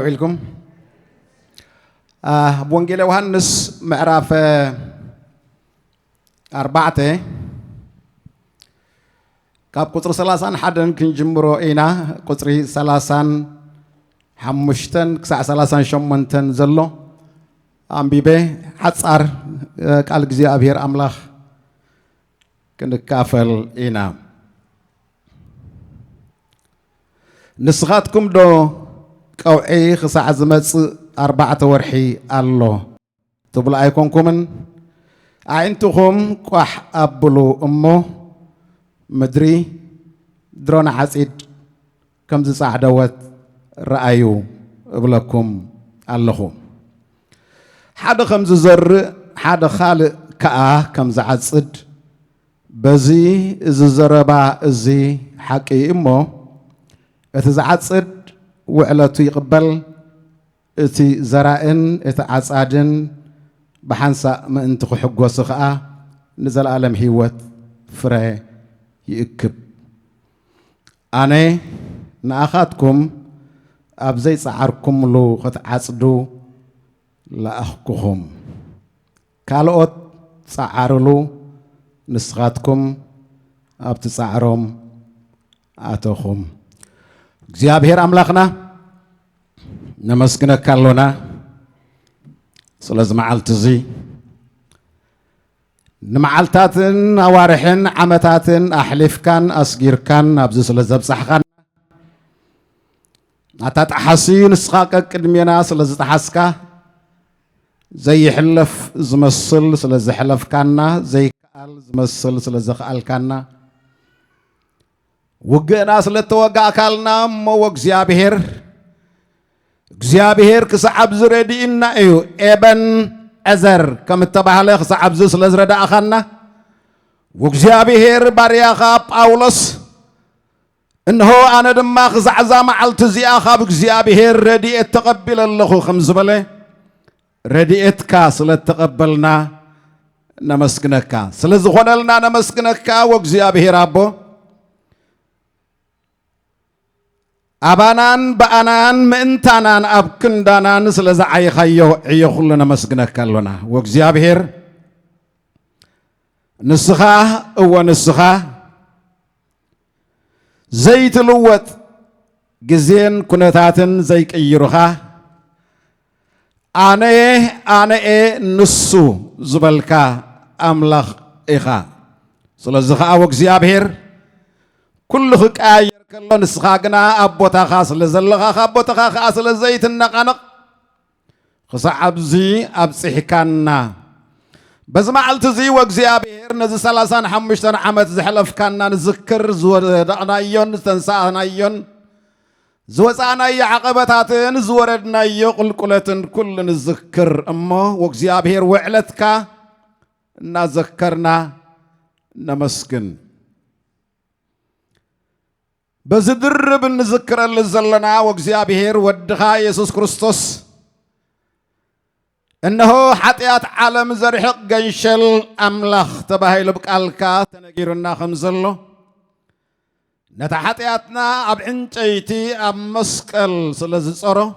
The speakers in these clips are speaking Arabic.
لكم بونجيل يوحنس معرف 4 كاب قطر 30 حدن كنجمرو إينا قطري 30 حمشتن كسع 30 شمنتن زلو أمبيبه حصار قال جزي أبير أملاخ كنكافل إينا نسخاتكم دو قوعي خسع زمت 4 ورحي الله تبلا أيكونكمن أنتم قح أبلو أمه مدري درون عسيد كم زع دوت رأيو بلكم اللهم حدا خمس زر حدا خالق كأ كم زعصد بزي زربا زي حكي إمه اتزعصد وعلتي يقبل اتي زرائن اتعصادن بحنسا ما انت حق وسخاء نزل عالم هيوت فري يكب أنا نأخذكم أبزي سعركم لو قد عصدو لأخكم كالوت سعرلو نسخاتكم أبتسعرهم أتوخم እግዚአብሔር አምላኽና ነመስግነካ አለና ስለዚህ መዓልቲ እዚ ንመዓልታትን ኣዋርሕን ዓመታትን ኣሕሊፍካን ኣስጊርካን ኣብዚ ስለ ዘብፅሕካን ኣታጥሓሲ ንስኻ ቅድሜና ስለ ዝተሓስካ ዘይሕለፍ ዝመስል ስለ ዝሕለፍካና ዘይከኣል ዝመስል ስለ ዝኽኣልካና وجنا سلتوجع كلنا مو እግዚአብሔር كسعب زردي إن أيو ابن أزر كم تبع له كسعب زس لزرد أخنا وእግዚአብሔር باريخا باولس إنه أنا دماغ زعزام على تزيا خاب እግዚአብሔር ردي تقبل الله خمس بله ردي كاس لتقبلنا نمسكنك سلزخونلنا نمسكنك وእግዚአብሔር أبو أبانان بأنان منتانان أبكندانان سلزا عيخيو عيخلنا مسجنك كلنا وእግዚአብሔር نسخة ونسخة زيت لوت جزين كنتاتن زيك يروها أنا نسو زبالكا أملاخ إخا سلزا وእግዚአብሔር كل خك كلنا نسخاقنا أبوتا خاص لزلخا أبوتا خاص لزيت النقنق خصعب زي أبصحكنا بزما علتزي وእግዚአብሔር نزي 35 عمت زحلف كنا نذكر زودنا يون تنسانا يون زوصانا يعقبتاتن زوردنا يقلقلتن كل نذكر أما وእግዚአብሔር وعلتك نذكرنا نمسكن بزدر بنذكر لزلنا وእግዚአብሔር ودخا يسوع كريستوس إنه حتيات عالم زرحق جنشل أملاخ تبهي لبقالكا تنجيرنا خمزلو نتحتياتنا أبعنتيتي أمسكال سلزصرو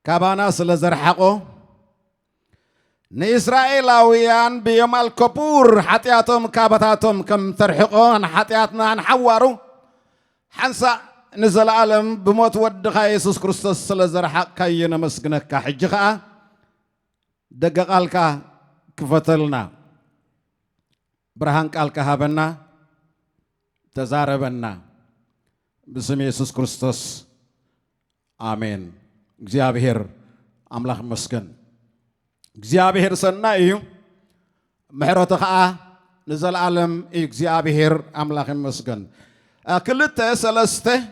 كابانا سلزرحقو نإسرائيلاويان بيوم الكبور حتياتهم كابتاتهم كم ترحقون حتياتنا نحوارو حنسا نزل عالم بموت ودخا يسوع كريستوس سلزرحق كاينا مسكنك حجخا دققالكا كفتلنا برهان قالكا هابنا تزاربنا باسم يسوع كريستوس آمين እግዚአብሔር أملاخ مسكن እግዚአብሔር ሰናይ ምሕረቱ ከዓ ንዘለዓለም እግዚአብሔር أملاخ مسكن كلته سلسته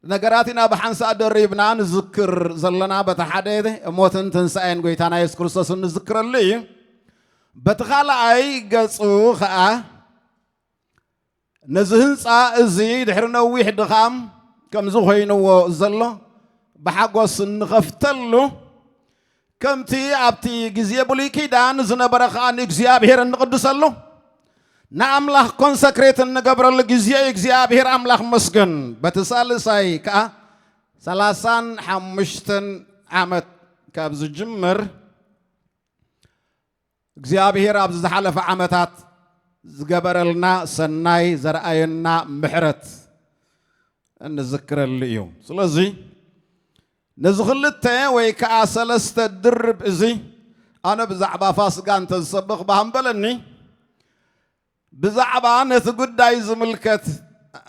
نجاراتنا بحنسا دريبنا نذكر زلنا بتحديد موتن تنسين قويتانا يسوع كريستوس نذكر اللي بتخلى أي قصو خا نزهن سا زيد حرنا ويحد خام كم زوهين وزلة بحقوس نغفتلو كم تي أبتي جزية بولي كيدان زنا برخان እግዚአብሔር እንቅዱሰሉ نعمله كونسكريت النجبر الجزية እግዚአብሔር أملاخ مسجن بتسال ساي كا سلاسان حمشتن عمت كابز جمر እግዚአብሔር ኣብ ዝሓለፈ ዓመታት ዝገበረልና ሰናይ ዘርአየና ምሕረት እንዝክረሉ እዩ ስለዚ ነዚ ክልተ ወይ ከዓ ሰለስተ ድርብ እዚ ኣነ ብዛዕባ ፋሲካ እንተዝሰብኽ ባሃንበለኒ ብዛዕባ ነቲ ጉዳይ ዝምልከት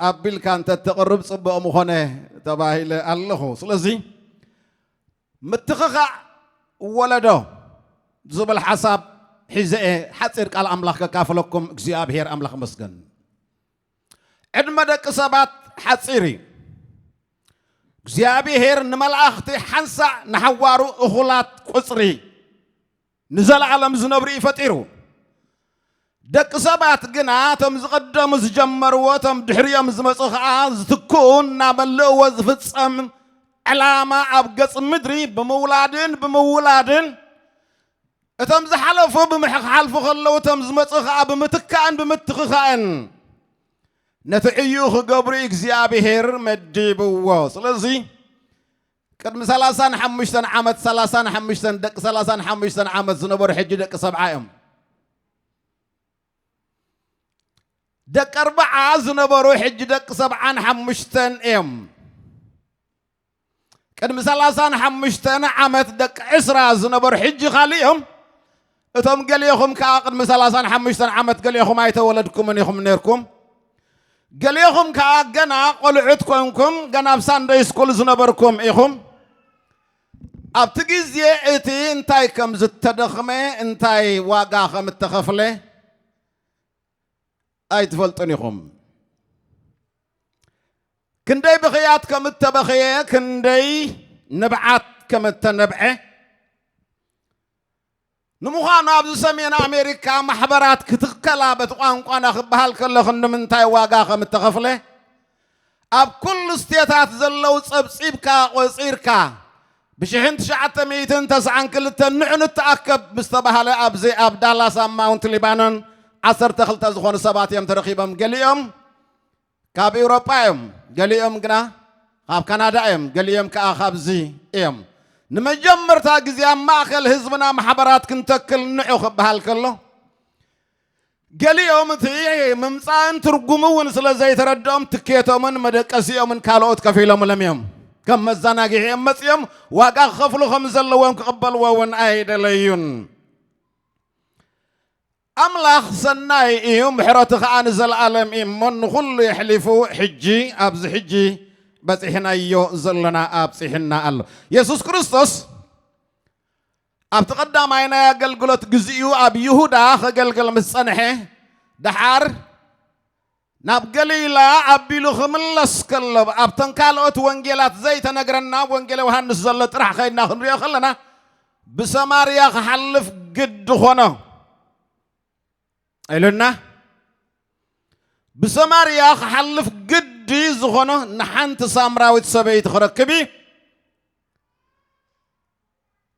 ኣቢልካ እንተተቕርብ ጽቡቕ ምኾነ ተባሂለ ኣለኹ ስለዚ ምትኽኻዕ ወለዶ ዝብል ሓሳብ حزء حصير قال أملاك كافلكم እግዚአብሔር أملاك مسجن عندما دك سبات حصيري እግዚአብሔር نملأخت حنسا نحوارو أخلات قصري نزل عالم زنبري فتيرو دك سبات جنا تم زقدم زجمر وتم دحريم زمصخ تكون نابلو وزفتسم علامة أبقص مدري بمولادن أتم زحلفوا بمحق حلفوا خلوا تم زمصخ بمتخخان نتعيوخ قبري እግዚአብሔር مديبوا ስለዚህ ቅድሚ 35 ዓመት 35 ደቂ 35 ዓመት ዝነበሩ ሕጂ ደቂ 70 እዮም ደቂ 40 ዝነበሩ ሕጂ ደቂ 75 እዮም ቅድሚ 35 ዓመት ደቂ 20 ዝነበሩ ሕጂ ካልኦም እቶም ገሊኹም ከዓ ቅድሚ 35 ዓመት ገሊኹም ኣይተወለድኩምን ኢኹም ነርኩም ገሊኹም ከዓ ገና ቆልዑት ኮይንኩም ገና ኣብ ሳንደይ ስኩል ዝነበርኩም ኢኹም ኣብቲ ግዜ እቲ እንታይ ከም ዝተደኽመ እንታይ ዋጋ ከም እተኸፍለ ኣይትፈልጡን ኢኹም ክንደይ ብኽያት ከም እተበኽየ ክንደይ ንብዓት ከም እተነብዐ نمخان أبز سمينا أمريكا محبرات كتكلا بتقان قانا خبهال كله خندمنتاي واقع متخفله أب كل استياتات زلوا صبصيبكا وصيركا بشهن تشعت ميتن تسعن كل تنعن التأكب مستبهلا أبزي أب دالاس ماونت لبنان عصر تخل تزخون سبات يوم ترخيبهم قليهم كاب أوروبا يوم قليهم قنا كاب كندا يوم قليهم كأخاب زي يوم نمجمر تاجزيا ماخل حزبنا محبرات كنتكل نعوخ بهالكله قال يوم تي ممصان ترجمون سلا زي تردم تكيتو من مدقسيو من كالوت كفيلهم لم يوم كم الزناقي يوم واقع خفلو خمزل وهم قبل وون ايد ليون املاخ سناي يوم حرتخ انزل العالم من كل يحلفوا حجي ابز حجي بس إحنا يو زلنا أب سيحنا الله يسوع كريستوس أب تقدم عنا قلقلت جزيو أب يهودا خجلقل مسنحه دحار ناب قليلا أب بيلو خملس كلب أب تنكالوت وانجيلات زيت نقرنا وانجيلا وهنس زلت راح خينا خنريا خلنا بسماريا خلف قد خنا إلنا بسماريا خلف قد دي زخونه نحنت سامراويت سبيت خركبي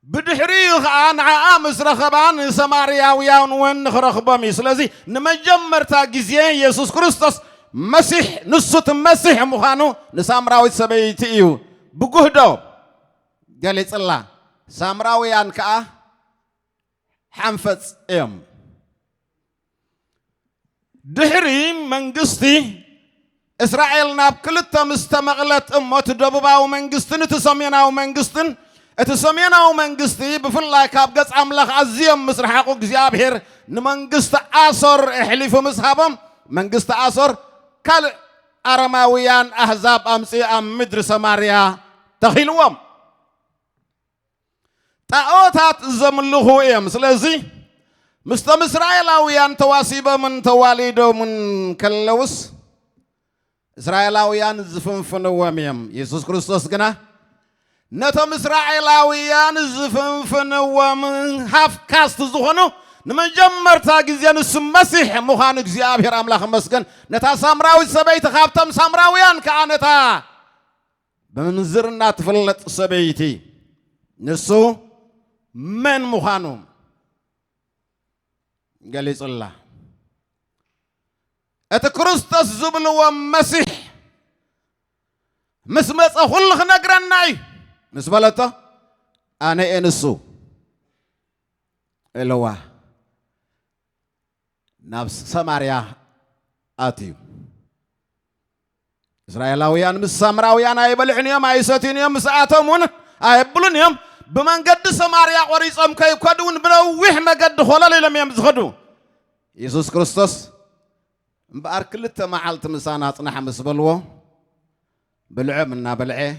بدحريخ أنا عامس رخبان سمارياويان وين خرخبامي سلازي نمجمر تاجزيه يسوع كريستوس مسيح نصت مسيح مخانو نسامراويت سبيت إيو بجهده قالت الله سامراويان كأ حنفت إيم دحري منقستي إسرائيل ناب كلتا مستمغلت أمت دبباو منقستن تسميناو منقستن تسميناو منقستي بفلا كاب قص عملخ عزيم مصر حقوق እግዚአብሔር نمنقست آسر إحليف مسحبهم منقست آسر كال أرماويان أحزاب أمسي أم مدر سماريا تخيلوهم تأوتات زملوه إيم سلازي مستم إسرائيلاويان تواسيبا من تواليدو من كاللوس إسرائيلاويان زفنفنوا ميم يسوع كريستوس كنا نتم إسرائيلاويان زفنفنوا من هاف كاست زخنو نمجمر تاجزيان السمسيح مخان እግዚአብሔር أملاخ مسكن نتا سامراوي سبيت خابتم سامراويان كأنتا بمنزرنا تفلت سبيتي نسو من مخانو قال الله أت كريستوس زبل ومسيح مسمص كل خنغرناي مسبلته انا انسو الوا نفس سماريا اتيو اسرائيلاويان مس سامراويان ايبلعنيهم ايساتينيهم مساتهم ايبلونيهم بمنقد سماريا قريصم كيكدون بنوح مقد خلل لم يمزخدو يسوع كريستوس مبار كلته معلت مسانا صنح مسبلو بلعمنا بلعه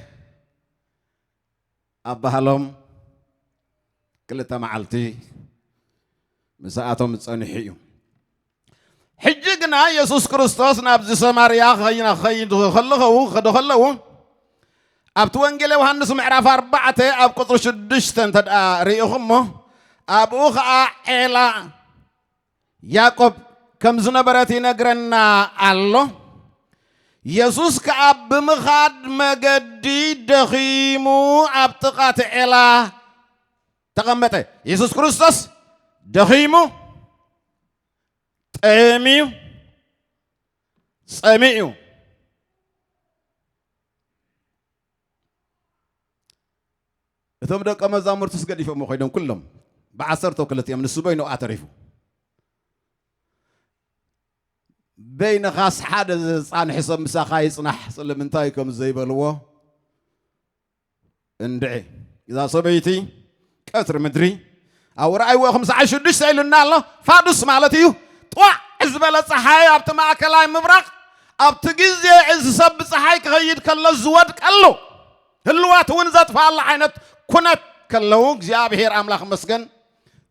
ابهلهم كلته معلتي مساعتهم تصنحيو حجقنا يسوع كريستوس نابز سماريا خينا خلو أبت وانجيل يوحنس معرف 4 أب قطر 6 تدعى ريخمه أبوخ إلى يعقوب كم زنبرتي نجرنا الله يسوع كأب مخاد مجدي دخيمو أبتقات إلى تقمته يسوع كريستوس دخيمو تأميو سميو ثم دق مزامر تسقدي فمو خيدهم كلهم بعصرته كلتي من السبعين اعترفوا بين خاص حادث صان حسب مساخا يصنح سلمنتايكم زي بلوه اندعي اذا صبيتي كثر مدري او راي 15 سيلنا الله فادس مالتيو طوع زبل صحاي ابت ماكلاي مبرق ابت غزي عز سب صحاي كيد كله زود قلو هلوات ونزت فال عينت كنت كلو እግዚአብሔር አምላክ መስገን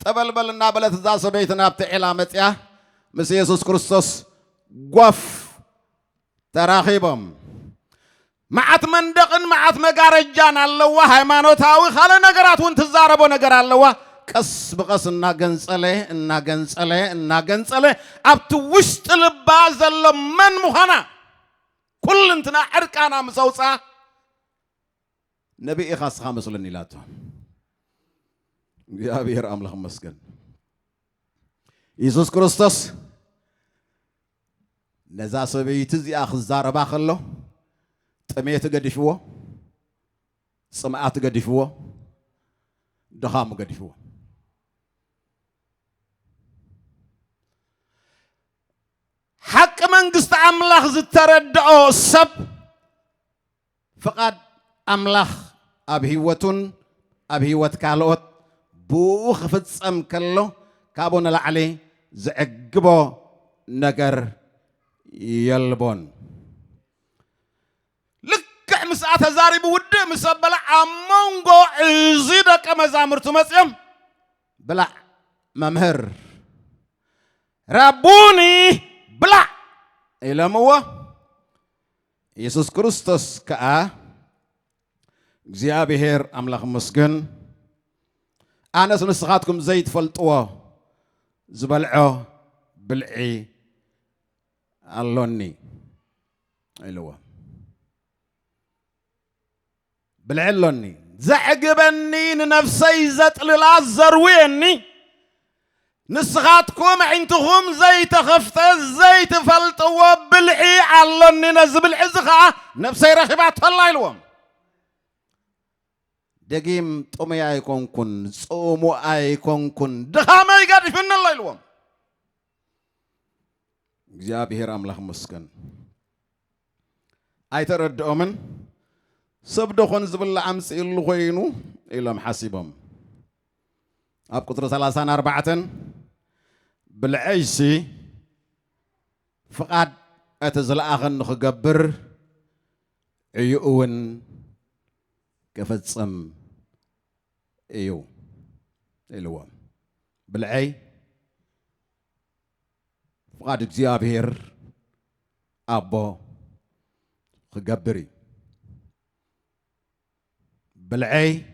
ተበልበልና በለት ዛሰ ቤትና በተዕላ መጽያ መስ ኢየሱስ ክርስቶስ ጓፍ ተራኺቦም ማዓት መንደቅን ማዓት መጋረጃን አለዋ ሃይማኖታዊ ካለ ነገራቱን ተዛረቦ ነገር አለዋ ቀስ በቀስ እናገንጸለ አብቱ ውስጥ ልባ ዘለመን ሙኻና ኩልንትና ዕርቃና መሰውጻ نبي إخاص خامس للنيلاتو يا بير أملاك مسكن يسوع كريستوس نزاس بيتزي أخذ زاربا خلو تميت قديفوا سمعت قديفوا دخام قديفوا حق من قست أملاك زتردعو السب فقد أملاك أبهيوت كالوت بوخ فتسم كله كابون العلي زعقبو نجر يلبون لك مساعة زاري بود مسبلا أمونغو عزيدا كما زامرتو مسيم بلا ممهر ربوني بلا إلى موا يسوع كريستوس كأ እግዚአብሔር አምላክ መስገን አነስ ንስኻትኩም ዘይትፈልጥዎ ዝበልዖ ብልዒ አሎኒ ኢልዎ ብልዒ አሎኒ ዘዕግበኒ ንነፍሰይ ዘጥልላ ዘርውየኒ ንስኻትኩም ዒንትኹም ዘይተኸፍተ ዘይትፈልጥዎ ብልዒ አሎኒ ነዚ ብልዒ እዚ ከዓ ነፍሰይ ረኺባቶላ ኢልዎም دقيم طمي أيكونكن صومو أيكونكن دخامة يقعد فينا الله يلوم እግዚአብሔር አምላክ መስገን አይተረድኦምን ሰብደኾን ዝብል ዓምጽ ኢሉ ኮይኑ ኢሎም ሓሲቦም ኣብ ቁጥሪ 34 ብልዐይሲ ፍቓድ እቲ ዝለኣኸን ንኽገብር እዩ እውን كفتسم ايو الوا بالعي فقاد እግዚአብሔር ابو خغبري بالعي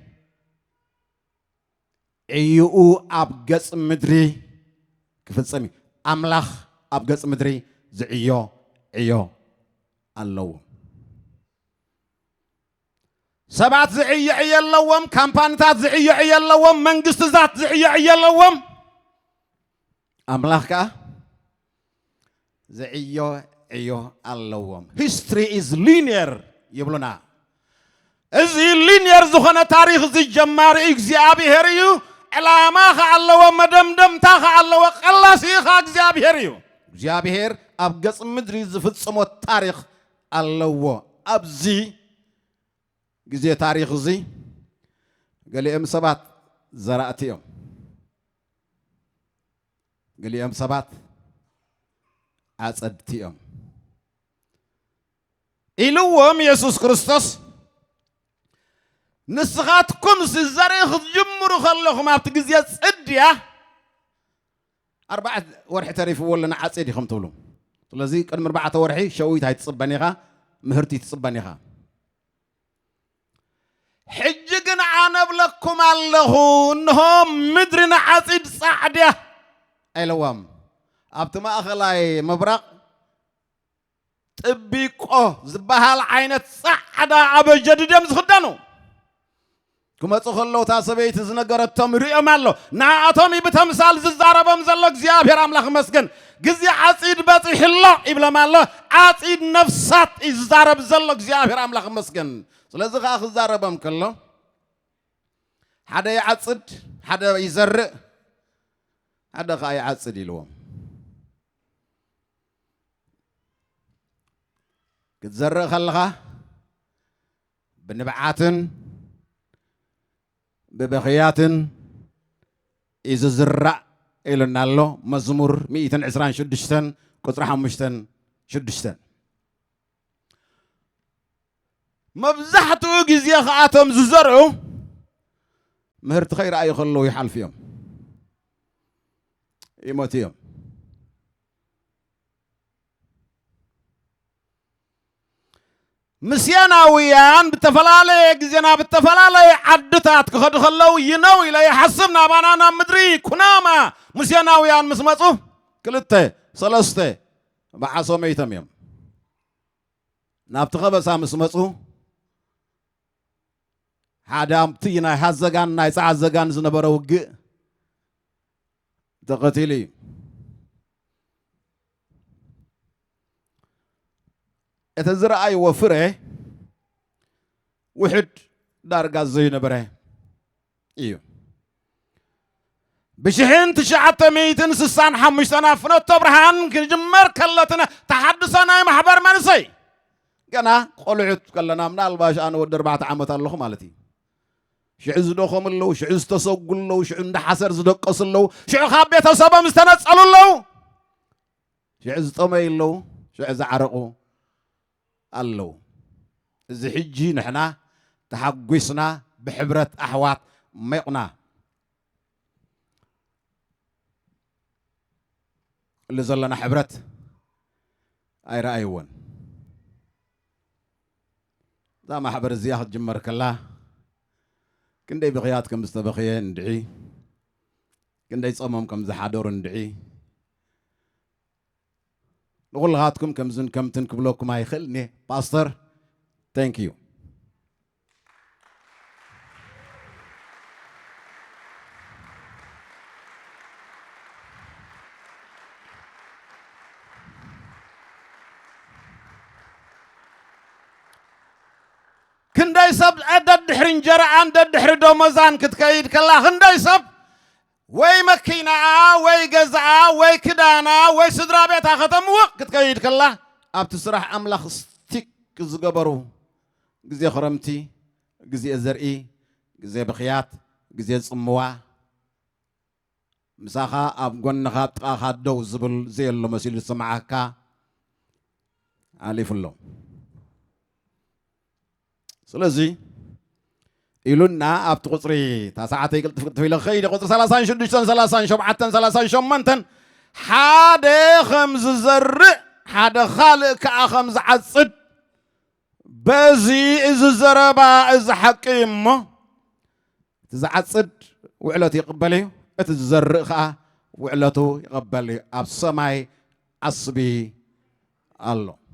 ايو ابغص مدري كفتسمي املاح ابغص مدري زعيو ايو الله سبعة زعية يلوم كامبانتات زعية يلوم منجست ذات زعية يلوم أملاكا زعية يلوم history is linear يبلونا إزي لينير زخنا تاريخ زي جمار إجزابي هريو علامة خالله ومدمدم تخالله وقلاسي خاجزابي هريو إجزابي هر أبجس مدري زفت سمو تاريخ الله أبزي جزء تاريخ زي قال لي سبات زرعتيهم قال لي سبات أصدتيهم إلوهم يسوع كريستوس نسخاتكم سزاريخ جمرو خلهم أبتجزيات سديا 4 ورح تعرف ولا نعصيدي خمتولهم لذي كان 4 ورحي شويت هاي تصبنيها مهرتي تصبنيها حجقنا عنبلكم الله إنهم مدرنا عصيد صعدة أيلوام أبتما أخلاي مبرق تبيكو زبها عينة صعدة أبجد دم زخدانو كما تخلو تاسبيت زنقرت تمري أمالو ناعتمي بتمثال ززاربم زلق زيابير أملاخ مسكن جزي عصيد بطيح الله إبلا مالو عصيد نفسات إزارب زلق زيابير أملاخ مسكن سلازق أخذ زاربم كله حدا يعصد حدا يزرق حدا خا يعصد يلوم كتزرق خلها بنبعاتن ببخيات إذا زرع إلى نالو مزمور 120 شدشتن كتر 5 شدشتن مبزحتو جزية خاتم زرعو مهرت خير أي خلو يحل فيهم يموتيهم مسياناويان بالتفلالي جزينا بالتفلالي عدتات كخد خلو ينوي لا يحسبنا بانانا مدري كناما مسياناويان مسمصو كلته سلسته بعصو ميتم يوم نابتخبسا مسمصو حدام تينا هزغان ناي صعزغان زنبرو وق تقتلي اتزرع اي وفره وحد دارغا زي نبره ايو بشحن تشعت ميتن سسان حمشتنا فنو تبرهان كجمر كلتنا تحدثنا محبر منسي قنا قلعت كلنا من الباش انا ود 4 عامات الله مالتي شعز دوخم الله شعز تسوق الله شعز حسر زدقس الله شعز خابيته سبا مستنصل الله شعز طمي الله شعز عرقو الله إذا حجي نحنا تحقسنا بحبرة أحوات ميقنا اللي زلنا حبرة أي رأيون ذا ما حبر الزياحة جمرك الله كندي بغياتكم مستبخيين ندعي كندي صممكم زحادور ندعي نقول لغاتكم كم زن كم تنكبلوكم هاي خلني باستر ثانك يو كنداي سب عدد دحرين جرعان دد دحر دومزان كتكايد كلا كنداي سب وي مكينا وي جزعا وي كدانا وي سدرا بيتا ختم وقت كايد كلا ابتسرح املاخ ستيك زغبرو غزي خرمتي غزي زرئي غزي بخيات غزي صموا مساخا اب غنخا طاخا دو زبل زي الله مسيل سمعكا علي فلو سلازي إلونا أبت قصري تساعتي قلت في الخير قصر 30 شدشتن 30 شبعتن 30 شمنتن حدا خمس زر حدا خالق كأخمس عصد بزي إز زربا إز حكيم تزعصد وعلتي يقبلي اتزرخا وعلته يقبلي أب سماي أصبي الله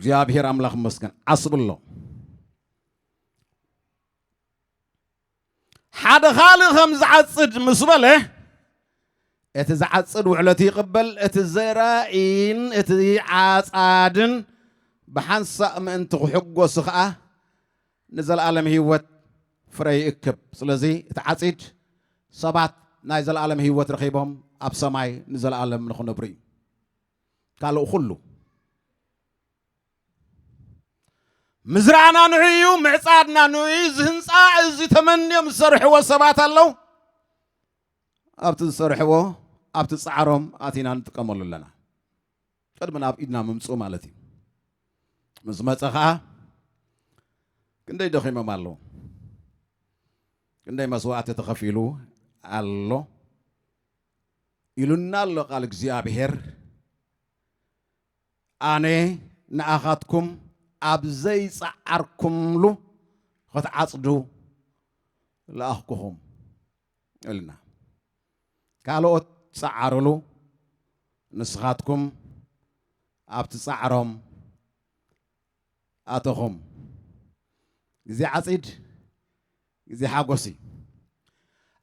እግዚአብሔር አምላክ መስገን አስብሎ ሓደ ኻልእ ከም ዝዓጽድ ምስ በለ اتزعصد وعلتي قبل اتزرائين اتعاصادن بحنصا من انت حقو سخا نزل عالم هيوت فري اكب سلازي اتعاصيد سبات نايزل عالم هيوت رخيبهم اب سماي نزل عالم نخو نبري قالوا كله مزرعنا نعيو معصادنا نعي زهنصا ازي تمني مسرح وسبات الله ابت سرحو ابت صعرهم اتينا نتقملوا لنا قدمنا اب ايدنا ممصو مالتي مزمصخا كندي دخيمه مالو كندي مسواعت تخفيلو الله يلنا الله قال እግዚአብሔር اني ناخاتكم ابزي صعركم له ختعصدو لاخكم قلنا قالوا تصعروا نسخاتكم ابتصعرهم اتهم زي عصيد زي حاغوسي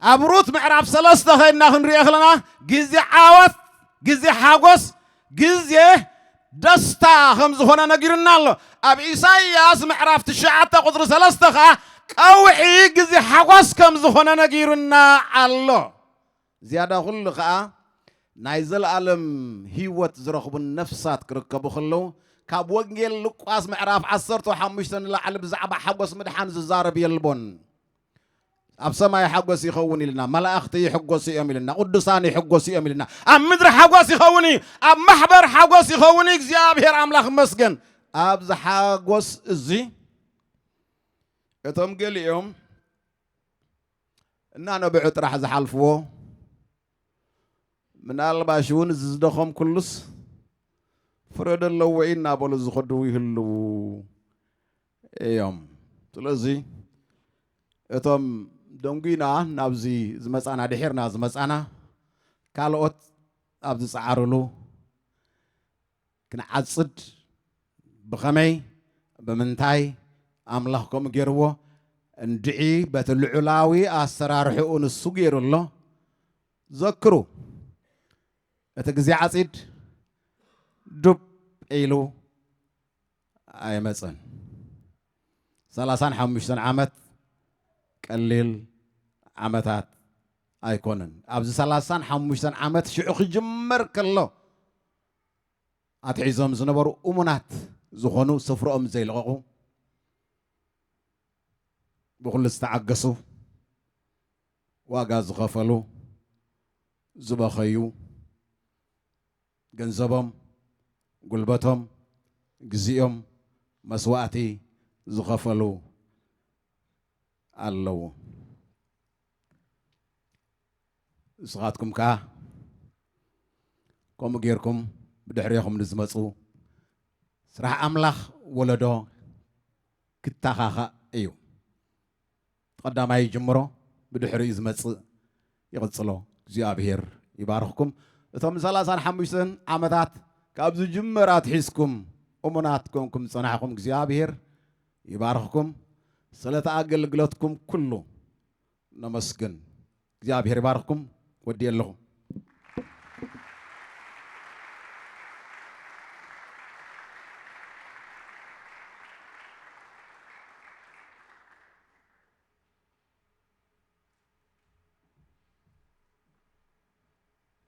ابروت معرف ثلاثه خينا خنري اخلنا غزي عاوت غزي حاغوس غزي دستا خمس هنا نغيرنا الله اب إساياس معرف تشعت قدر ثلاثه قوحي غزي حاغوس كم زهنا نغيرنا الله زيادة كل خا نايزل عالم هيوت زرخب النفسات كركبو خلو كاب وانجيل لقاس معراف عصرتو حمشتن لعلب زعبا حقوس مدحان ززارب يلبون اب سماي حقوس يخوني لنا ملائختي حقوس ياملنا قدساني حقوس ياملنا ام مدر حقوس يخوني ام محبر حقوس يخوني እግዚአብሔር አምላክ መስገን اب ز حقوس ازي اتم قليهم ان انا بعت راح زحلفو من الباشون زدخم كلس فرد الله وإنا بولز خدو يهلو يوم تلازي اتم دونغينا نابزي زمصانا دحيرنا زمصانا كالوت ابز صعرلو كنعصد بخمي بمنتاي املاحكم غيرو اندعي بتلعلاوي اسرارحو نسو غيرلو ذكروا اتغزي عصيد دب ايلو اي مصن 35 عامت قليل عامتات ايكونن ابز 35 عامت شعخ جمر كله اتعزم زنبرو امونات زخونو سفرهم زي لققو بكل استعقسوا واغاز غفلوا زبخيو ገንዘቦም ጉልበቶምግዚኦም መስዋዕቲ ዝኸፈሉ አለው እስኻትኩም ካ ከምኡ ጌርኩም ብድሕሪኹም ንዝመፁ ስራሕ ኣምላኽ ወለዶ ክተኻኸ እዩ ተቐዳማይ ጀምሮ ብድሕሪኡ ዝመፅእ ይቕፅሎ እግዚአብሔር ይባርኽኩም እቶም 35 ዓመታት ካብዚ ጅመራት ሒስኩም እሙናትኩም ጽናሕኩም እግዚአብሔር ይባርኽኩም ስለታ አገልግሎትኩም ኩሉ ነመስግን እግዚአብሔር ይባርኽኩም ወዲ የለኹም